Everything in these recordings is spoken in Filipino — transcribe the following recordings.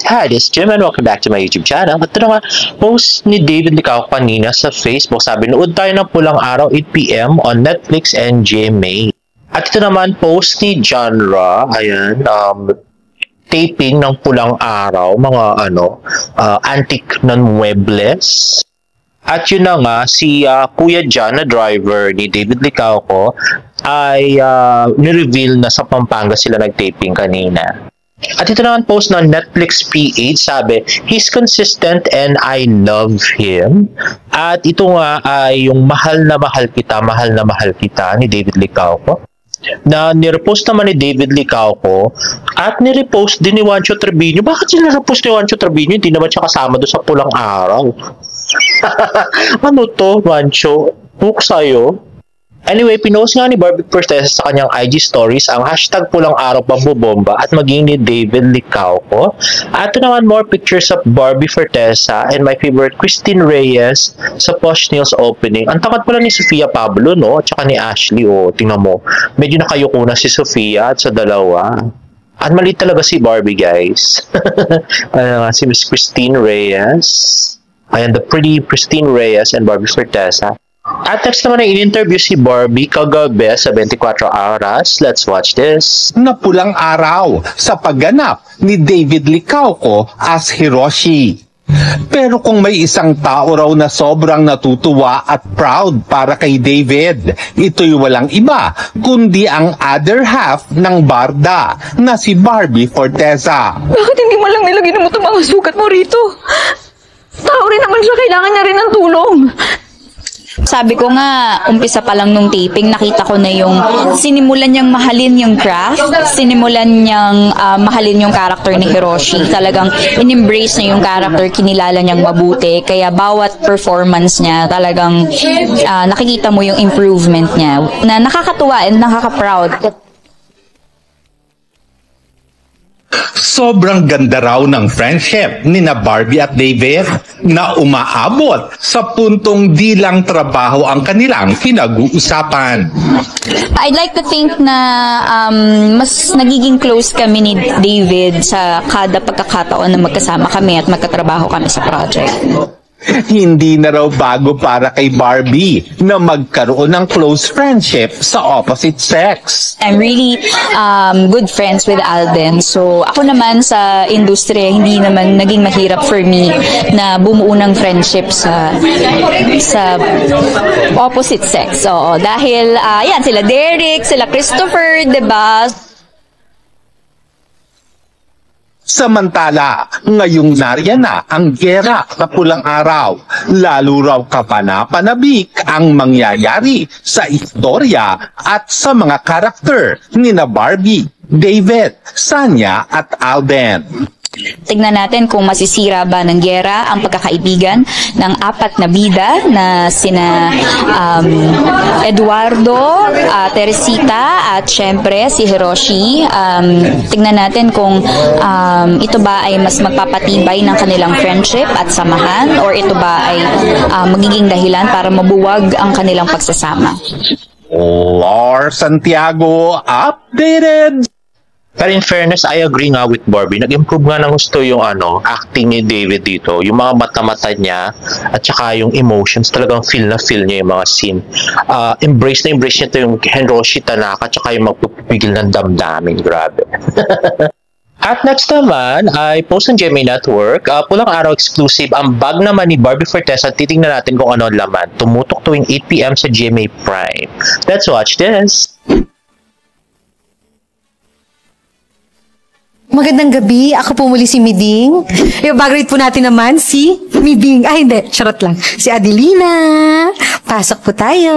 Hi, this is Jim and welcome back to my YouTube channel. At ito na nga, post ni David Licao kanina sa Facebook. Sabi, nood tayo ng Pulang Araw 8 p.m. on Netflix and GMA. At ito naman, post ni Genre, ayan, taping ng Pulang Araw, mga antique ng muebles. At yun na nga, si Kuya John, na driver ni David Licao ko, ay ni-reveal na sa Pampanga sila nag-taping kanina. At ito naman post ng Netflix PH, sabi, he's consistent and I love him. At ito nga ay yung mahal na mahal kita ni David Licao ko. Na nirepost naman ni David Licao ko at nirepost din ni Juancho Trevino. Bakit sila nirepost ni Juancho Trevino? Hindi naman siya kasama doon sa Pulang Araw. Ano to, Juancho? Book sa'yo. Anyway, pinost nga ni Barbie Fortesa sa kanyang IG stories ang hashtag Pulang Araw Pambobomba at maging ni David Licao ko. At ito naman more pictures of Barbie Fortesa and my favorite Christine Reyes sa Posh Nails opening. Ang takat pala ni Sofia Pablo, no? At saka ni Ashley, tingnan mo. Medyo nakayuko na si Sofia at sa dalawa. At maliit talaga si Barbie, guys. Ano nga, si Miss Christine Reyes. Ayan, the pretty Christine Reyes and Barbie Fortesa. At next naman ay in-interview si Barbie kagabi sa 24 Oras. Let's watch this. Na Pulang Araw sa pagganap ni David Licao ko as Hiroshi. Pero kung may isang tao raw na sobrang natutuwa at proud para kay David, ito'y walang iba kundi ang other half ng barda na si Barbie Fortesa. Bakit hindi mo lang nilagay mo itong mga sugat mo rito? Tao rin naman siya, kailangan niya rin ng tulong. Sabi ko nga, umpisa pa lang nung taping, nakita ko na yung sinimulan niyang mahalin yung craft, sinimulan niyang mahalin yung character ni Hiroshi. Talagang in-embrace niya yung character, kinilala niyang mabuti. Kaya bawat performance niya, talagang nakikita mo yung improvement niya na nakakatuwa and nakaka-proud. Sobrang ganda raw ng friendship ni na Barbie at David na umaabot sa puntong di lang trabaho ang kanilang pinag-uusapan. I'd like to think na mas nagiging close kami ni David sa kada pagkakataon na magkasama kami at magkatrabaho kami sa project. Hindi na raw bago para kay Barbie na magkaroon ng close friendship sa opposite sex. I'm really good friends with Alden. So ako naman sa industriya, hindi naman naging mahirap for me na bumuo ng friendship sa opposite sex. So dahil yan sila Derek, sila Christopher, 'di ba? Samantala, ngayong nariyan na ang gera sa Pulang Araw, lalo raw kapanapanabik ang mangyayari sa istorya at sa mga karakter ni na Barbie, David, Sanya at Alden. Tignan natin kung masisira ba ng gera ang pagkakaibigan ng apat na bida na sina Eduardo, Teresita at syempre si Hiroshi. Tignan natin kung ito ba ay mas magpapatibay ng kanilang friendship at samahan or ito ba ay magiging dahilan para mabuwag ang kanilang pagsasama. Lars Santiago updated! Pero in fairness, I agree nga with Barbie. Nag-improve nga ng gusto yung acting ni David dito. Yung mga mata-mata niya at saka yung emotions, talagang feel na feel niya yung mga scene. Embrace na embrace niya ito yung Hiroshi Tanaka at saka yung magpipigil ng damdamin. Grabe. At next naman ay post ng GMA Network, Pulang Araw exclusive ang bag naman ni Barbie Fortesa. Titingnan natin kung ano ang laman. Tumutok tuwing 8 p.m. sa GMA Prime. Let's watch this. Magandang gabi. Ako po muli si Miding. Yung background po natin naman si Miding. Ay, hindi. Charot lang. Si Adelina. Pasok po tayo.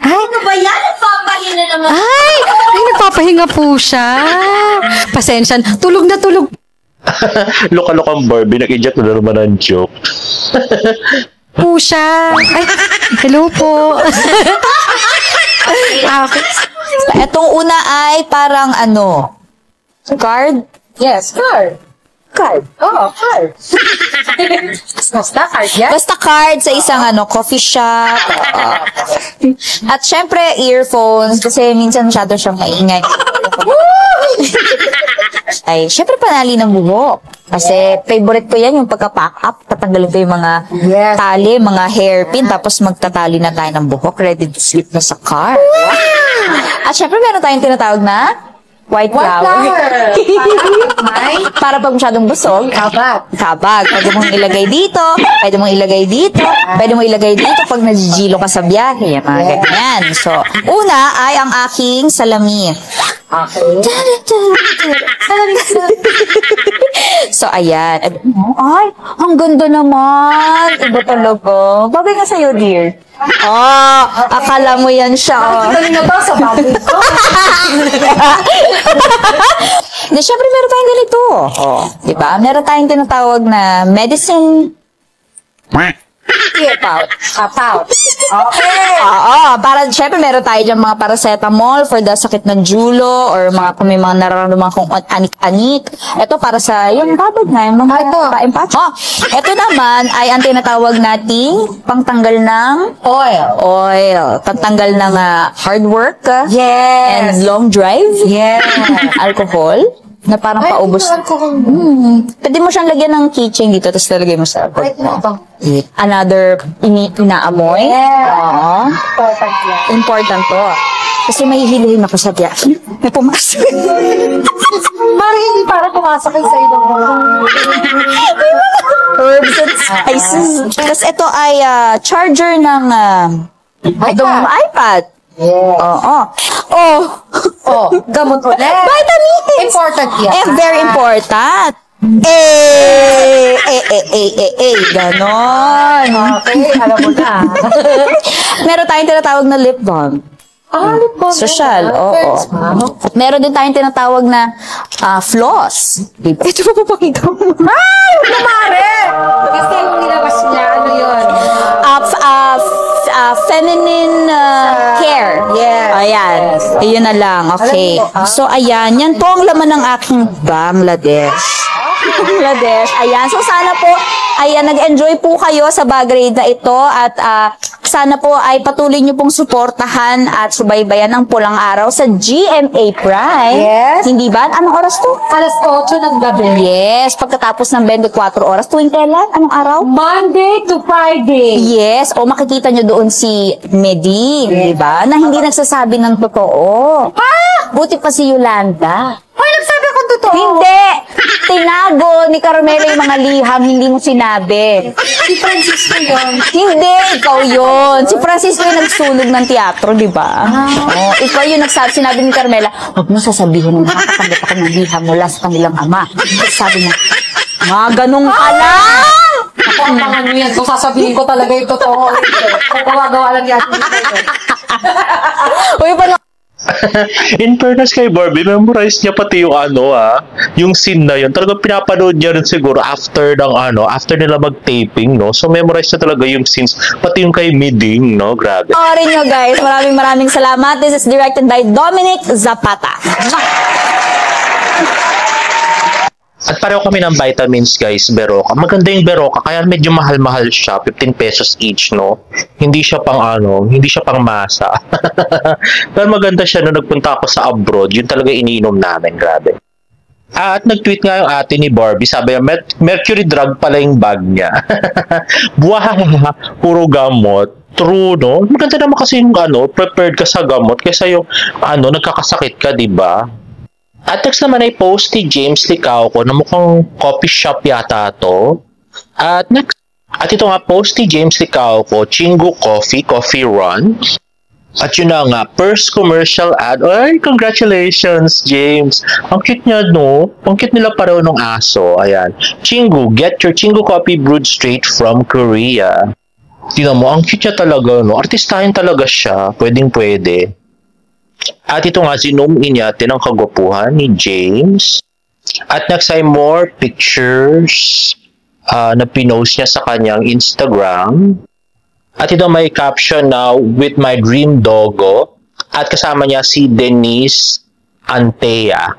Ay, Ano ba yan? Nagpapahinga naman. ay, nagpapahinga po siya. Pasensya. Tulog na tulog. Loka-lokang Barbie, nag-inject na naman ng joke. Po siya. Ay, hello po. Okay. Etong una ay parang card? Yes, card. Card. Oh, card. Basta card yan? Basta card sa isang coffee shop. At syempre, earphones kasi minsan masyado siyang maingay. ay syempre panali ng buhok. Kasi favorite ko yan, yung pagka-pack up, tatanggalin ko yung mga tali, mga hairpin, tapos magtatali na tayo ng buhok, ready to slip na sa car. At syempre meron tayong tinatawag na white flower. Para pag masyadong busog, kabag. Pwede mong ilagay dito, pwede mong ilagay dito, pwede mong ilagay dito pag nagigilo ka sa biyahe. Mga ganyan. So, una ay ang aking salamin. So, ayan. Ay, ang ganda naman. Iba talaga. Bagay nga sa'yo, dear. Oh, akala mo yan siya. Kanina ba sa baboy ko? Di, syempre meron tayong ganito. Oh, di ba? Meron tayong tinatawag na medicine pouch. Okay. Oo, para syempre meron tayo dyan mga paracetamol for the sakit ng julo or mga kung may mga nararamdaman kong anik-anik. Ito para sa yung babad na yung mga pa-empatch. Oh, ito naman ay ang tinatawag nating pangtanggal ng oil. Pangtanggal ng hard work. Yes. And long drive. Yes. Alcohol. Na parang paubos. Pwede mo siyang lagyan ng keychain dito, tapos lalagay mo sa bag mo. Another inaamoy. Oo. Important to. Kasi may hihilihin ako sa biyahe. May pumasok. Hindi para pumasok sa ibang Herbs and spices. Tapos ito ay charger ng itong iPad. Yes. Gamot ulit. Vitamins. Important yan. Very important. Ganon. Okay, alam mo na. Meron tayong tinatawag na lip balm. Lip balm. Social, oo. Meron din tayong tinatawag na floss. Diba? Ito pa papakita mo. Kumare! Kasi yung nilabas niya, ano yun? Feminine care. Yes. Ayan. Iyon na lang. Okay. So, ayan. Yan po ang laman ng aking Bangladesh. Ayan. So, sana po, ayan, nag-enjoy po kayo sa bag raid na ito at sana po ay patuloy nyo pong suportahan at subaybayan ng pulang araw sa GMA Prime. Yes. Hindi ba? Anong oras to? 8:00 ng gabi. Yes. Pagkatapos ng 24 oras. Tuwing kailan? Anong araw? Monday to Friday. Yes. O makikita nyo doon si Medine, di ba? Na hindi nagsasabi ng totoo. Buti pa si Yolanda. Ay, nagsabi akong totoo. Hindi! Tinago ni Carmela yung mga liham, hindi mo sinabi. Si Francisco yun. Hindi, ikaw yun. Si Francisco yung nagsunog ng teatro, di ba? Oh, ikaw yung sinabi ni Carmela, huwag mo sasabihin ng nakakatanggap ako ng liham mula sa kanilang ama. Sabi niya, ganun ka lang! Ako ang mga ano yan. Kung sasabihin ko talaga yung totoo. Kung gawa lang yan. Uy, paano? In fairness kay Barbie, memorize niya pati yung yung scene na yun. Talagang pinapanood niya rin siguro after nila mag-taping, no? So, memorize niya talaga yung scenes, pati yung kay Miding, no? Grabe. Sorry nyo guys, maraming salamat. This is directed by Dominic Zapata. At pareho kami ng vitamins, guys, Beroka. Maganda yung Beroka, kaya medyo mahal-mahal siya, 15 pesos each, no? Hindi siya pang masa. Pero maganda siya nung nagpunta ako sa abroad, yun talaga iniinom namin, grabe. At nag-tweet nga yung ate ni Barbie, sabi niya, mercury drug pala yung bag niya. Buwaha, puro gamot. True, no? Maganda naman kasi yung prepared ka sa gamot, kaysa yung nagkakasakit ka, di ba? At next naman ay post ni James Licauco na mukhang coffee shop yata to. At ito nga post ni James Licauco, Chingu Coffee Run. At yun na nga, first commercial ad. Ay, congratulations, James. Ang cute niya, no? Ang cute nila pareho ng aso. Ayan. Chingu, get your Chingu coffee brewed straight from Korea. Tingnan mo, ang cute niya talaga, no? Artistahin talaga siya. Pwedeng-pwede. At ito nga, zoom in natin ang kagwapuhan ni James. At next ay more pictures na pinost niya sa kanyang Instagram. At ito may caption na, with my dream doggo. At kasama niya si Denise Antea.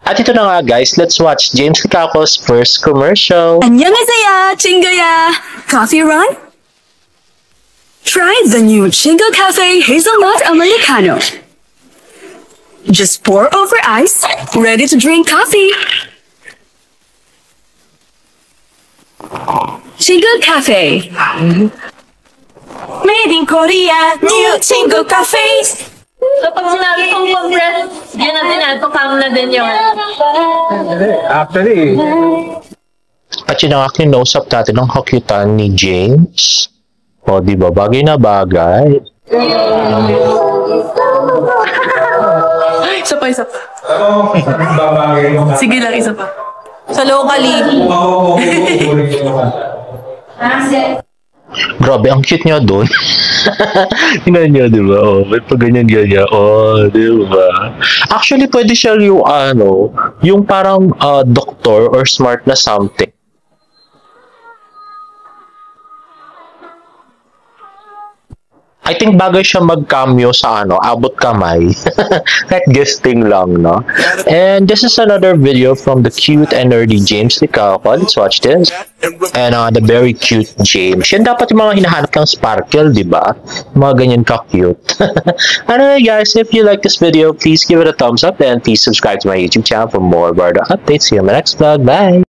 At ito na nga guys, let's watch James Licauco's first commercial. 안녕하세요, 친구야. Coffee run? Try the new Chingo Cafe Hazelnut Americano. Just pour over ice, ready to drink coffee. Chingle Cafe. Made in Korea, new Chingle Cafe. So, pag sinabi kong compress, yan na din natin, calm na din yun. Actually, At yun ang aking nausap natin ng hakyutan ni James. O, di ba? Bagay na bagay. Isa pa. Sige lang, isa pa. Sa locally. Grabe, ang cute niya doon. Tingnan niya, di ba? Oh, may pag ganyan-ganyan. Oh, di ba? Actually, pwede siya yung yung parang doktor or smart na something. I think bagay siya mag-cameo sa Abot Kamay. Kahit guesting lang, no? And this is another video from the cute and nerdy James Licauco. Let's watch this. And the very cute James. Yan dapat yung mga hinahanap ng sparkle, di ba? Mga ganyan ka-cute. Anyway, guys, if you like this video, please give it a thumbs up and please subscribe to my YouTube channel for more Bardo updates. See you in my next vlog. Bye!